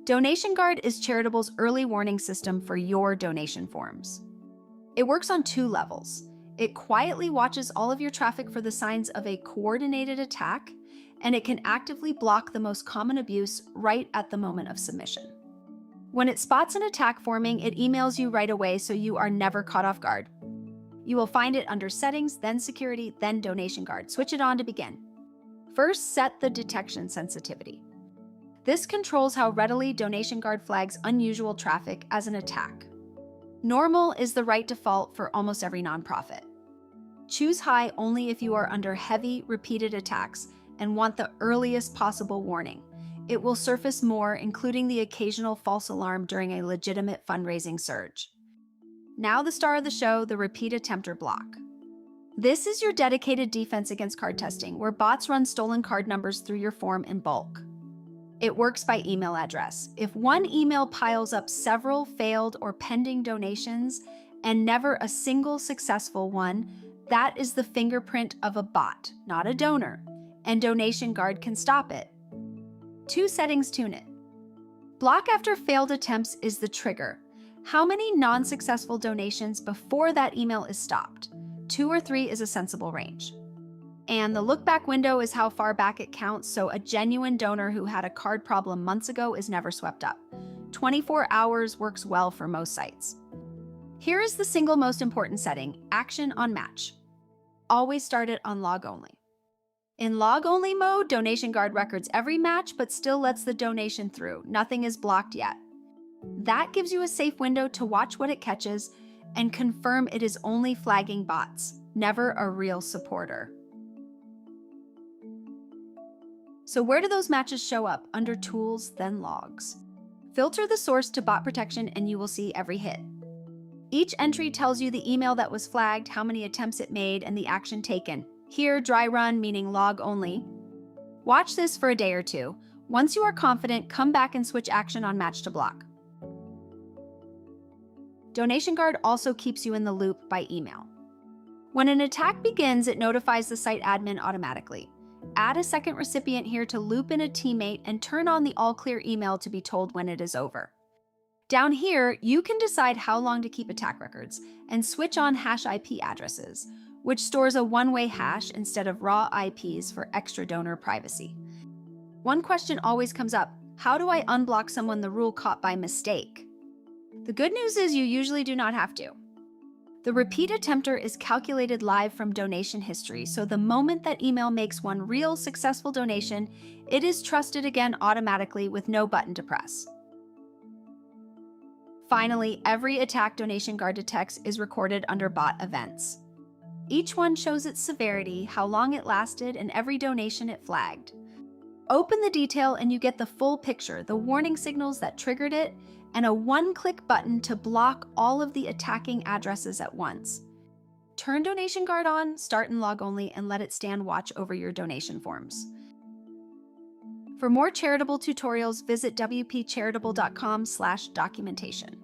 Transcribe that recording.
Donation Guard is Charitable's early warning system for your donation forms. It works on two levels. It quietly watches all of your traffic for the signs of a coordinated attack, and it can actively block the most common abuse right at the moment of submission. When it spots an attack forming, it emails you right away so you are never caught off guard. You will find it under Settings, then Security, then Donation Guard. Switch it on to begin. First, set the detection sensitivity. This controls how readily Donation Guard flags unusual traffic as an attack. Normal is the right default for almost every nonprofit. Choose High only if you are under heavy, repeated attacks and want the earliest possible warning. It will surface more, including the occasional false alarm during a legitimate fundraising surge. Now the star of the show, the repeat attempter block. This is your dedicated defense against card testing, where bots run stolen card numbers through your form in bulk. It works by email address. If one email piles up several failed or pending donations and never a single successful one, that is the fingerprint of a bot, not a donor, and Donation Guard can stop it. Two settings tune it. Block after failed attempts is the trigger. How many non-successful donations before that email is stopped? 2 or 3 is a sensible range. And the look back window is how far back it counts, so a genuine donor who had a card problem months ago is never swept up. 24 hours works well for most sites. Here is the single most important setting, Action on Match. Always start it on log only. In log only mode, Donation Guard records every match but still lets the donation through. Nothing is blocked yet. That gives you a safe window to watch what it catches and confirm it is only flagging bots, never a real supporter. So where do those matches show up? Under Tools, then Logs. Filter the source to bot protection and you will see every hit. Each entry tells you the email that was flagged, how many attempts it made, and the action taken. Here, dry run, meaning log only. Watch this for a day or two. Once you are confident, come back and switch action on match to block. Donation Guard also keeps you in the loop by email. When an attack begins, it notifies the site admin automatically. Add a second recipient here to loop in a teammate and turn on the all clear email to be told when it is over. Down here, you can decide how long to keep attack records and switch on hash IP addresses, which stores a one-way hash instead of raw IPs for extra donor privacy. One question always comes up: how do I unblock someone the rule caught by mistake? The good news is you usually do not have to. The repeat attempter is calculated live from donation history, so the moment that email makes one real successful donation, it is trusted again automatically with no button to press. Finally, every attack Donation Guard detects is recorded under bot events. Each one shows its severity, how long it lasted, and every donation it flagged. Open the detail and you get the full picture, the warning signals that triggered it, and a one-click button to block all of the attacking addresses at once. Turn Donation Guard on, start in log only, and let it stand watch over your donation forms. For more charitable tutorials, visit wpcharitable.com/documentation.